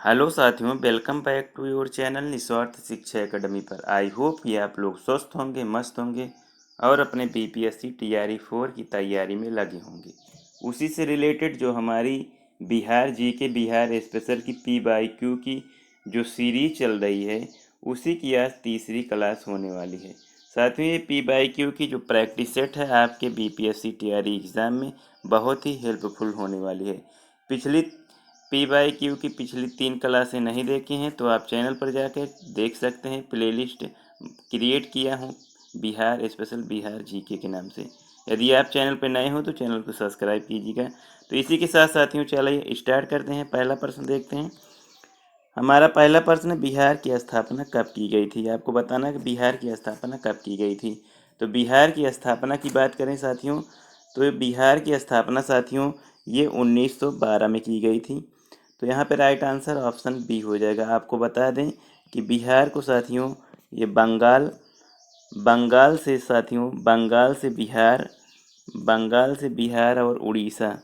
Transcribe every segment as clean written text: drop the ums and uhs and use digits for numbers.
Hello साथियों, welcome back to your channel निस्वार्थ शिक्षा एकेडमी पर। आई होप कि आप लोग स्वस्थ होंगे, मस्त होंगे और अपने बीपीएससी टीआरई 4 की तैयारी में लगे होंगे। उसी से रिलेटेड जो हमारी बिहार जीके बिहार स्पेशल की पी/क्यू की जो सीरीज चल रही है, उसी की आज तीसरी क्लास होने वाली है। साथियों, ये पी/क्यू की जो प्रैक्टिस सेट है आपके बीपीएससी टीआरई एग्ज़ाम में बहुत ही हेल्पफुल होने वाली है। पिछली पी/क्यू की पिछली 3 क्लासें नहीं देखी हैं तो आप चैनल पर जाकर देख सकते हैं। प्लेलिस्ट क्रिएट किया हूँ बिहार स्पेशल बिहार जीके के नाम से। यदि आप चैनल पर नए हो तो चैनल को सब्सक्राइब कीजिएगा। तो इसी के साथ साथियों चलिए स्टार्ट करते हैं। पहला प्रश्न देखते हैं। हमारा पहला प्रश्न है, बिहार की स्थापना कब की गई थी। आपको बताना कि बिहार की स्थापना कब की गई थी। तो बिहार की स्थापना की बात करें साथियों, तो बिहार की स्थापना साथियों ये 1912 में की गई थी। तो यहाँ पे राइट आंसर ऑप्शन बी हो जाएगा। आपको बता दें कि बिहार को साथियों ये बंगाल से साथियों बंगाल से बिहार और उड़ीसा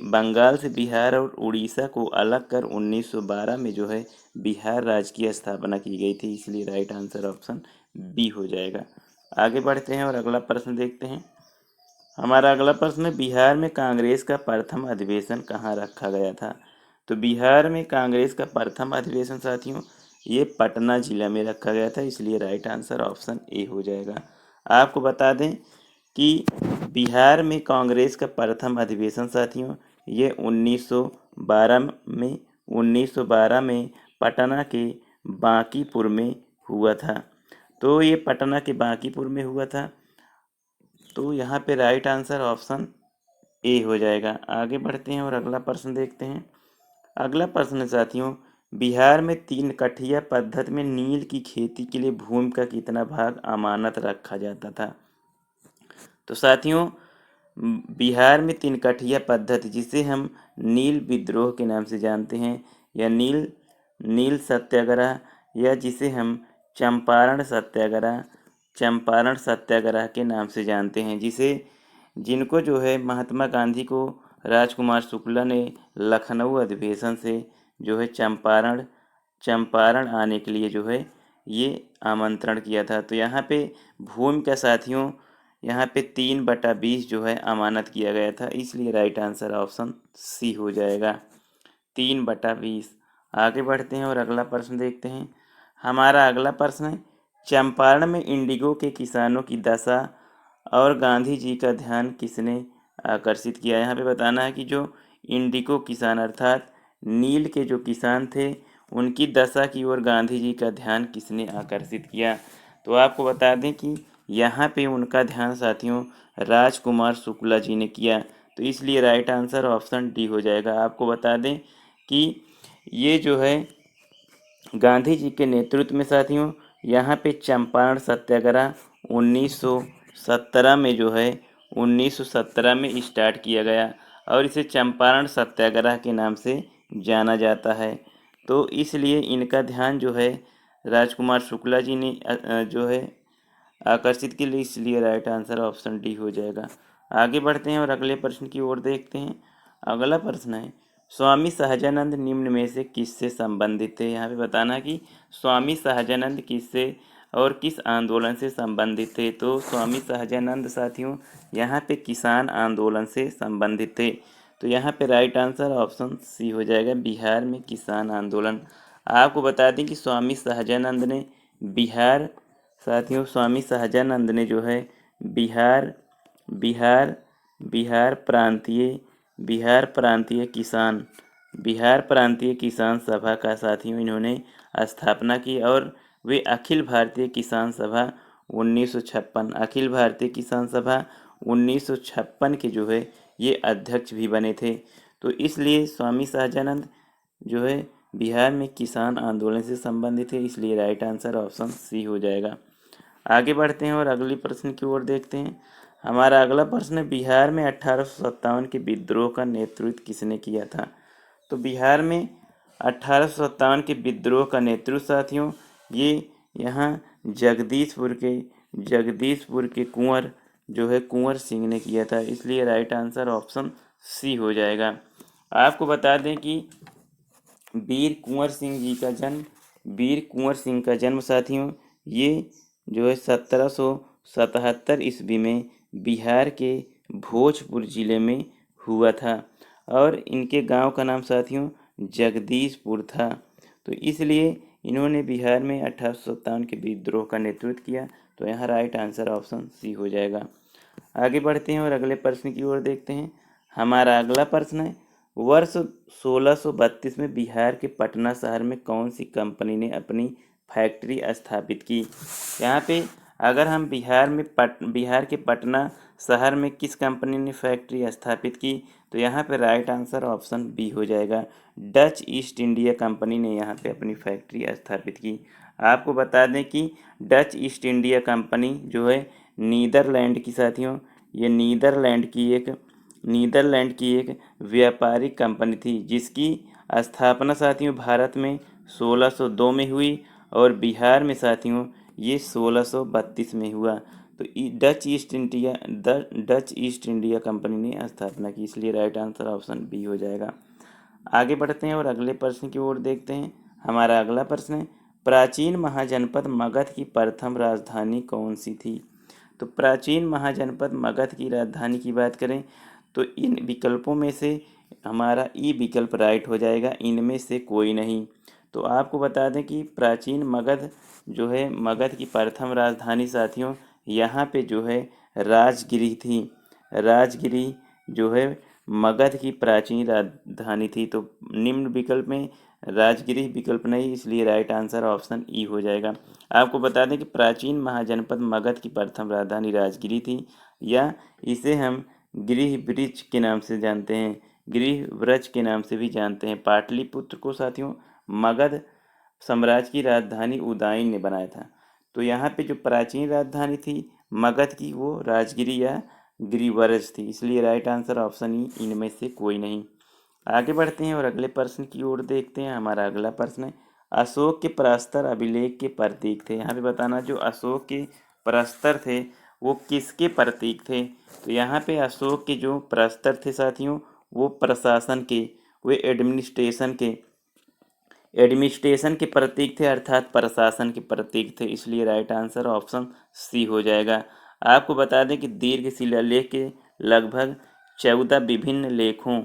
बंगाल से बिहार और उड़ीसा को अलग कर 1912 में जो है बिहार राज्य की स्थापना की गई थी। इसलिए राइट आंसर ऑप्शन बी हो जाएगा। आगे बढ़ते हैं और अगला प्रश्न देखते हैं। हमारा अगला प्रश्न है, बिहार में कांग्रेस का प्रथम अधिवेशन कहाँ रखा गया था। तो बिहार में कांग्रेस का प्रथम अधिवेशन साथियों ये पटना जिला में रखा गया था। इसलिए राइट आंसर ऑप्शन ए हो जाएगा। आपको बता दें कि बिहार में कांग्रेस का प्रथम अधिवेशन साथियों ये 1912 में पटना के बांकीपुर में हुआ था। तो ये पटना के बांकीपुर में हुआ था। तो यहाँ पे राइट आंसर ऑप्शन ए हो जाएगा। आगे बढ़ते हैं और अगला प्रश्न देखते हैं। अगला प्रश्न साथियों, बिहार में 3 कठिया पद्धति में नील की खेती के लिए भूमि का कितना भाग अमानत रखा जाता था। तो साथियों बिहार में 3 कठिया पद्धति जिसे हम नील विद्रोह के नाम से जानते हैं या नील सत्याग्रह या जिसे हम चंपारण सत्याग्रह के नाम से जानते हैं, जिनको जो है महात्मा गांधी को राजकुमार शुक्ला ने लखनऊ अधिवेशन से जो है चंपारण आने के लिए जो है ये आमंत्रण किया था। तो यहाँ पे भूमि का साथियों यहाँ पे 3/20 जो है अमानत किया गया था। इसलिए राइट आंसर ऑप्शन सी हो जाएगा, 3/20। आगे बढ़ते हैं और अगला प्रश्न देखते हैं। हमारा अगला प्रश्न है, चंपारण में इंडिगो के किसानों की दशा और गांधी जी का ध्यान किसने आकर्षित किया। यहाँ पे बताना है कि जो इंडिगो किसान अर्थात नील के जो किसान थे उनकी दशा की ओर गांधी जी का ध्यान किसने आकर्षित किया। तो आपको बता दें कि यहाँ पे उनका ध्यान साथियों राजकुमार शुक्ला जी ने किया। तो इसलिए राइट आंसर ऑप्शन डी हो जाएगा। आपको बता दें कि ये जो है गांधी जी के नेतृत्व में साथियों यहाँ पे चंपारण सत्याग्रह 1917 में जो है 1917 में स्टार्ट किया गया और इसे चंपारण सत्याग्रह के नाम से जाना जाता है। तो इसलिए इनका ध्यान जो है राजकुमार शुक्ला जी ने जो है आकर्षित के लिए। इसलिए राइट आंसर ऑप्शन डी हो जाएगा। आगे बढ़ते हैं और अगले प्रश्न की ओर देखते हैं। अगला प्रश्न है, स्वामी सहजानंद निम्न में से किससे संबंधित थे। यहाँ पे बताना कि स्वामी सहजानंद किससे और किस आंदोलन से संबंधित थे। तो स्वामी सहजानंद साथियों यहाँ पे किसान आंदोलन से संबंधित थे। तो यहाँ पे राइट आंसर ऑप्शन सी हो जाएगा, बिहार में किसान आंदोलन। आपको बता दें कि स्वामी सहजानंद ने जो है बिहार बिहार बिहार प्रांतीय किसान सभा का साथियों इन्होंने स्थापना की और वे अखिल भारतीय किसान सभा 1956 अखिल भारतीय किसान सभा 1956 के जो है ये अध्यक्ष भी बने थे। तो इसलिए स्वामी सहजानंद जो है बिहार में किसान आंदोलन से संबंधित है। इसलिए राइट आंसर ऑप्शन सी हो जाएगा। आगे बढ़ते हैं और अगले प्रश्न की ओर देखते हैं। हमारा अगला प्रश्न है, बिहार में 1857 के विद्रोह का नेतृत्व किसने किया था। तो बिहार में 1857 के विद्रोह का नेतृत्व साथियों ये यहाँ जगदीशपुर के कुंवर सिंह ने किया था। इसलिए राइट आंसर ऑप्शन सी हो जाएगा। आपको बता दें कि वीर कुंवर सिंह का जन्म साथियों ये जो है 1777 ईस्वी में बिहार के भोजपुर जिले में हुआ था और इनके गांव का नाम साथियों जगदीशपुर था। तो इसलिए इन्होंने बिहार में 1857 के विद्रोह का नेतृत्व किया। तो यहाँ राइट आंसर ऑप्शन सी हो जाएगा। आगे बढ़ते हैं और अगले प्रश्न की ओर देखते हैं। हमारा अगला प्रश्न है, वर्ष 1632 में बिहार के पटना शहर में कौन सी कंपनी ने अपनी फैक्ट्री स्थापित की। यहाँ पे अगर हम बिहार के पटना शहर में किस कंपनी ने फैक्ट्री स्थापित की, तो यहाँ पे राइट आंसर ऑप्शन बी हो जाएगा। डच ईस्ट इंडिया कंपनी ने यहाँ पे अपनी फैक्ट्री स्थापित की। आपको बता दें कि डच ईस्ट इंडिया कंपनी जो है नीदरलैंड की साथियों, ये नीदरलैंड की एक व्यापारिक कंपनी थी जिसकी स्थापना साथियों भारत में 1602 में हुई और बिहार में साथियों ये 1632 में हुआ। तो डच ईस्ट इंडिया कंपनी ने स्थापना की, इसलिए राइट आंसर ऑप्शन बी हो जाएगा। आगे बढ़ते हैं और अगले प्रश्न की ओर देखते हैं। हमारा अगला प्रश्न है, प्राचीन महाजनपद मगध की प्रथम राजधानी कौन सी थी। तो प्राचीन महाजनपद मगध की राजधानी की बात करें तो इन विकल्पों में से हमारा ई विकल्प राइट हो जाएगा, इनमें से कोई नहीं। तो आपको बता दें कि प्राचीन मगध जो है मगध की प्रथम राजधानी साथियों यहाँ पे जो है राजगिरी थी। राजगिरी जो है मगध की प्राचीन राजधानी थी। तो निम्न विकल्प में राजगिरी विकल्प नहीं, इसलिए राइट आंसर ऑप्शन ई हो जाएगा। आपको बता दें कि प्राचीन महाजनपद मगध की प्रथम राजधानी राजगिरी थी, या इसे हम गृह वृक्ष के नाम से जानते हैं, गृह व्रज के नाम से भी जानते हैं। पाटलिपुत्र को साथियों मगध साम्राज्य की राजधानी उदयन ने बनाया था। तो यहाँ पे जो प्राचीन राजधानी थी मगध की वो राजगिरी या गिरिव्रज थी, इसलिए राइट आंसर ऑप्शन ई, इनमें से कोई नहीं। आगे बढ़ते हैं और अगले प्रश्न की ओर देखते हैं। हमारा अगला प्रश्न है, अशोक के प्रस्तर अभिलेख के प्रतीक थे। यहाँ पे बताना जो अशोक के प्रस्तर थे वो किसके प्रतीक थे। तो यहाँ पे अशोक के जो प्रस्तर थे साथियों वो प्रशासन के, वे एडमिनिस्ट्रेशन के प्रतीक थे, अर्थात प्रशासन के प्रतीक थे, इसलिए राइट आंसर ऑप्शन सी हो जाएगा। आपको बता दें कि दीर्घ शिलालेख के लगभग 14 विभिन्न लेखों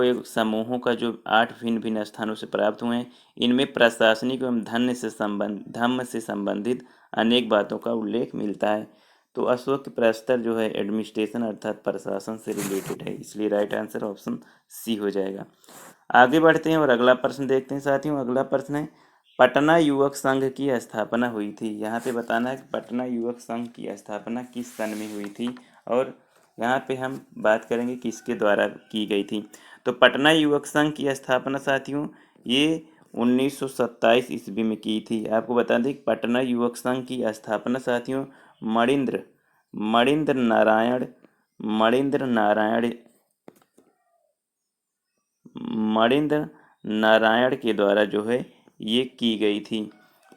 एवं समूहों का जो 8 भिन्न भिन्न स्थानों से प्राप्त हुए हैं, इनमें प्रशासनिक एवं धर्म से संबंधित अनेक बातों का उल्लेख मिलता है। तो अशोक के प्रस्तर जो है एडमिनिस्ट्रेशन अर्थात प्रशासन से रिलेटेड है, इसलिए राइट आंसर ऑप्शन सी हो जाएगा। आगे बढ़ते हैं और अगला प्रश्न देखते हैं साथियों। अगला प्रश्न है, पटना युवक संघ की स्थापना हुई थी। यहाँ पे बताना है कि पटना युवक संघ की स्थापना किस सन में हुई थी, और यहाँ पे हम बात करेंगे किसके द्वारा की गई थी। तो पटना युवक संघ की स्थापना साथियों ये 1927 ईस्वी में की थी। आपको बता दें कि पटना युवक संघ की स्थापना साथियों मणिंद्र नारायण के द्वारा जो है ये की गई थी।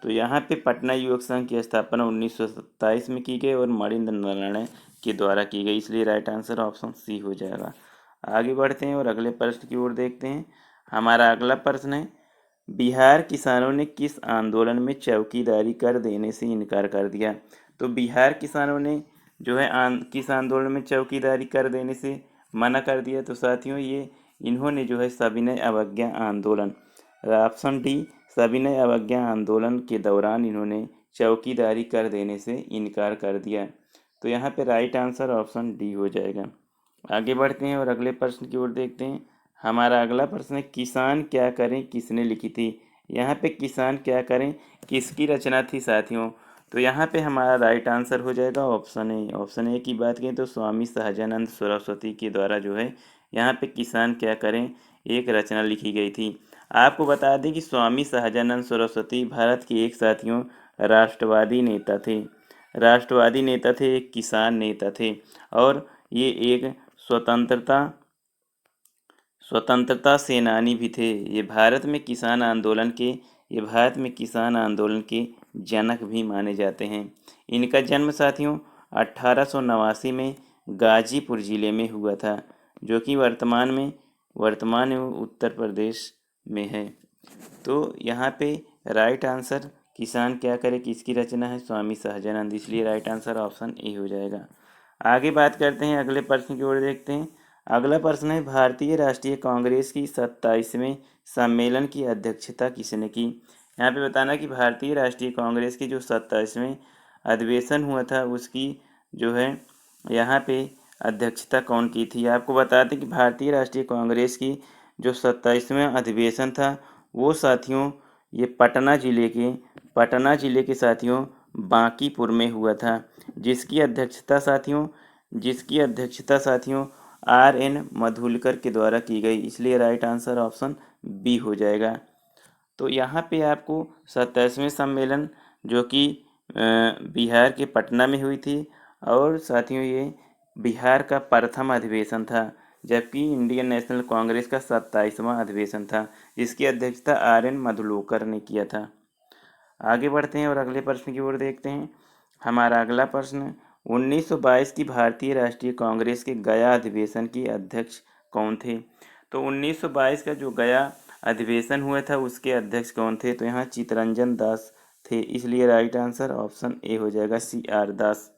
तो यहाँ पे पटना युवक संघ की स्थापना 1927 में की गई और मणिंद्र नारायण के द्वारा की गई, इसलिए राइट आंसर ऑप्शन सी हो जाएगा। आगे बढ़ते हैं और अगले प्रश्न की ओर देखते हैं। हमारा अगला प्रश्न है, बिहार किसानों ने किस आंदोलन में चौकीदारी कर देने से इनकार कर दिया। तो बिहार किसानों ने जो है किस आंदोलन में चौकीदारी कर देने से मना कर दिया। तो साथियों ये इन्होंने जो है सविनय अवज्ञा आंदोलन, ऑप्शन डी, सविनय अवज्ञा आंदोलन के दौरान इन्होंने चौकीदारी कर देने से इनकार कर दिया। तो यहाँ पे राइट आंसर ऑप्शन डी हो जाएगा। आगे बढ़ते हैं और अगले प्रश्न की ओर देखते हैं। हमारा अगला प्रश्न है, किसान क्या करें किसने लिखी थी। यहाँ पे किसान क्या करें किसकी रचना थी साथियों। तो यहाँ पे हमारा राइट आंसर हो जाएगा ऑप्शन ए। ऑप्शन ए की बात करें तो स्वामी सहजानंद सरस्वती के द्वारा जो है यहाँ पे किसान क्या करें एक रचना लिखी गई थी। आपको बता दें कि स्वामी सहजानंद सरस्वती भारत के एक साथियों राष्ट्रवादी नेता थे, एक किसान नेता थे, और ये एक स्वतंत्रता सेनानी भी थे। ये भारत में किसान आंदोलन के जनक भी माने जाते हैं। इनका जन्म साथियों 1889 में गाजीपुर जिले में हुआ था, जो कि वर्तमान में वर्तमान एवं उत्तर प्रदेश में है। तो यहाँ पे राइट आंसर किसान क्या करे किसकी रचना है, स्वामी सहजानंद, इसलिए राइट आंसर ऑप्शन ए हो जाएगा। आगे बात करते हैं, अगले प्रश्न की ओर देखते हैं। अगला प्रश्न है, भारतीय राष्ट्रीय कांग्रेस की 27वें सम्मेलन की अध्यक्षता किसने की। यहाँ पे बताना कि भारतीय राष्ट्रीय कांग्रेस की जो 27वें अधिवेशन हुआ था उसकी जो है यहाँ पे अध्यक्षता कौन की थी। आपको बता दें कि भारतीय राष्ट्रीय कांग्रेस की जो 27वां अधिवेशन था वो साथियों ये पटना ज़िले के साथियों बांकीपुर में हुआ था, जिसकी अध्यक्षता साथियों RN मधुलकर के द्वारा की गई, इसलिए राइट आंसर ऑप्शन बी हो जाएगा। तो यहाँ पे आपको 27वें सम्मेलन जो कि बिहार के पटना में हुई थी और साथियों ये बिहार का प्रथम अधिवेशन था, जबकि इंडियन नेशनल कांग्रेस का 27वां अधिवेशन था, जिसकी अध्यक्षता RN मधुलकर ने किया था। आगे बढ़ते हैं और अगले प्रश्न की ओर देखते हैं। हमारा अगला प्रश्न, 1922 की भारतीय राष्ट्रीय कांग्रेस के गया अधिवेशन के अध्यक्ष कौन थे। तो 1922 का जो गया अधिवेशन हुआ था उसके अध्यक्ष कौन थे, तो यहाँ चितरंजन दास थे, इसलिए राइट आंसर ऑप्शन ए हो जाएगा, CR दास।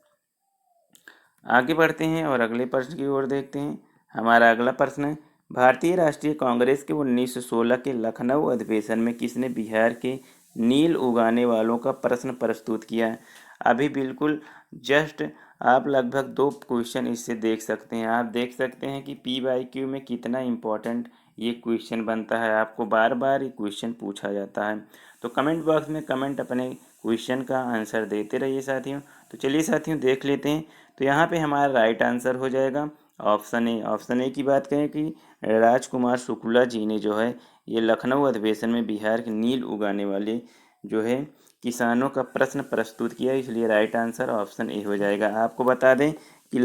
आगे बढ़ते हैं और अगले प्रश्न की ओर देखते हैं। हमारा अगला प्रश्न है, भारतीय राष्ट्रीय कांग्रेस के 1916 के लखनऊ अधिवेशन में किसने बिहार के नील उगाने वालों का प्रश्न प्रस्तुत किया। अभी बिल्कुल जस्ट आप लगभग 2 क्वेश्चन इससे देख सकते हैं। आप देख सकते हैं कि PYQ में कितना इम्पोर्टेंट ये क्वेश्चन बनता है, आपको बार बार ये क्वेश्चन पूछा जाता है। तो कमेंट बॉक्स में कमेंट अपने क्वेश्चन का आंसर देते रहिए साथियों। तो चलिए साथियों देख लेते हैं। तो यहाँ पे हमारा राइट आंसर हो जाएगा ऑप्शन ए। ऑप्शन ए की बात करें कि राजकुमार शुक्ला जी ने जो है ये लखनऊ अधिवेशन में बिहार के नील उगाने वाले जो है किसानों का प्रश्न प्रस्तुत किया, इसलिए राइट आंसर ऑप्शन ए हो जाएगा। आपको बता दें कि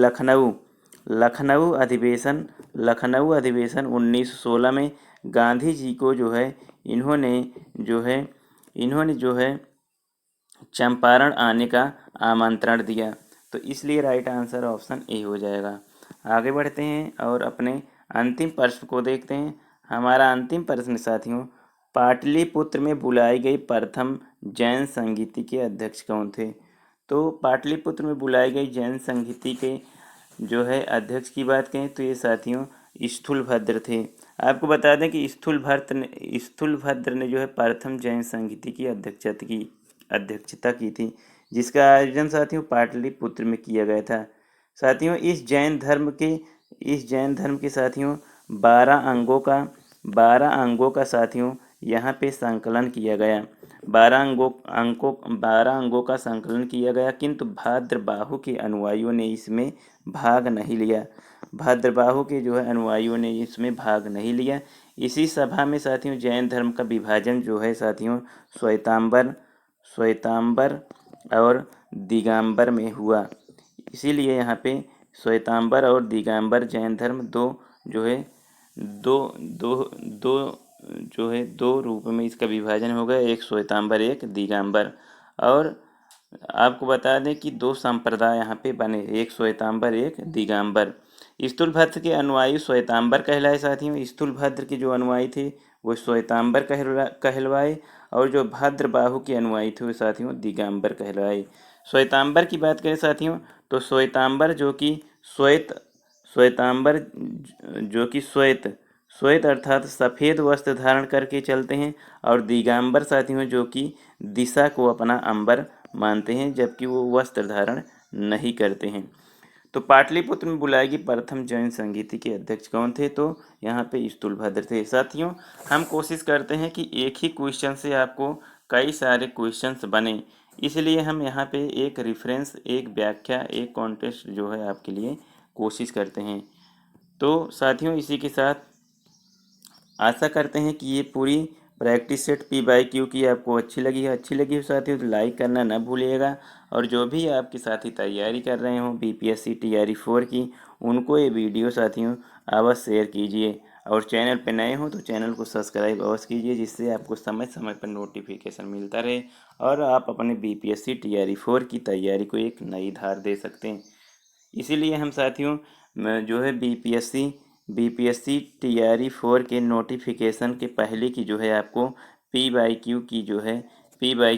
लखनऊ अधिवेशन 1916 में गांधी जी को जो है इन्होंने जो है चंपारण आने का आमंत्रण दिया, तो इसलिए राइट आंसर ऑप्शन ए हो जाएगा। आगे बढ़ते हैं और अपने अंतिम प्रश्न को देखते हैं। हमारा अंतिम प्रश्न साथियों, पाटलिपुत्र में बुलाई गई प्रथम जैन संगीति के अध्यक्ष कौन थे। तो पाटलिपुत्र में बुलाई गई जैन संगीति के जो है अध्यक्ष की बात करें तो ये साथियों स्थूलभद्र थे। आपको बता दें कि स्थूलभद्र ने जो है प्रथम जैन संगीति की अध्यक्षता की थी, जिसका आयोजन साथियों पाटलिपुत्र में किया गया था। साथियों इस जैन धर्म के साथियों 12 अंगों का साथियों यहाँ पे संकलन किया गया। 12 अंगों का संकलन किया गया, किंतु भाद्रबाहु के अनुयायियों ने इसमें भाग नहीं लिया। इसी सभा में साथियों जैन धर्म का विभाजन जो है साथियों श्वेतांबर और दिगंबर में हुआ। इसीलिए यहाँ पे श्वेतांबर और दिगंबर जैन धर्म दो रूप में इसका विभाजन हो गया, एक श्वेतांबर एक दिगंबर। और आपको बता दें कि 2 संप्रदाय यहाँ पे बने, एक श्वेतांबर एक दिगंबर। स्थूलभद्र के अनुयायी श्वेतांबर कहलाए साथियों। स्थूलभद्र के जो अनुयायी थे वो श्वेतांबर कहलवाए और जो भद्रबाहु के अनुयायी थे वो साथियों दिगंबर कहलवाए। श्वेतांबर की बात करें साथियों तो श्वेतांबर जो कि श्वेत अर्थात सफ़ेद वस्त्र धारण करके चलते हैं, और दिगंबर साथियों जो कि दिशा को अपना अंबर मानते हैं, जबकि वो वस्त्र धारण नहीं करते हैं। तो पाटलिपुत्र में बुलाई गई प्रथम जैन संगीति के अध्यक्ष कौन थे, तो यहाँ पे स्थूलभद्र थे। साथियों हम कोशिश करते हैं कि एक ही क्वेश्चन से आपको कई सारे क्वेश्चंस बने, इसलिए हम यहाँ पे एक रेफरेंस, एक व्याख्या, एक कॉन्टेस्ट जो है आपके लिए कोशिश करते हैं। तो साथियों इसी के साथ आशा करते हैं कि ये पूरी प्रैक्टिस सेट PYQ की आपको अच्छी लगी हो साथियों तो लाइक करना ना भूलिएगा। और जो भी आपके साथी तैयारी कर रहे हो BPSC TRE 4 की, उनको ये वीडियो साथियों अवश्य शेयर कीजिए, और चैनल पे नए हो तो चैनल को सब्सक्राइब अवश्य कीजिए, जिससे आपको समय समय पर नोटिफिकेशन मिलता रहे और आप अपने BPSC TRE 4 की तैयारी को एक नई धार दे सकते हैं। इसीलिए हम साथियों जो है BPSC बीपीएससी टीआरई 4 के नोटिफिकेशन के पहले की जो है आपको पी बाई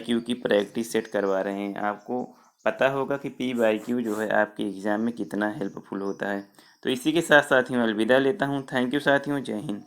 क्यू की प्रैक्टिस सेट करवा रहे हैं। आपको पता होगा कि पी बाई क्यू जो है आपके एग्ज़ाम में कितना हेल्पफुल होता है। तो इसी के साथ साथियों अलविदा लेता हूँ। थैंक यू साथियों, जय हिंद।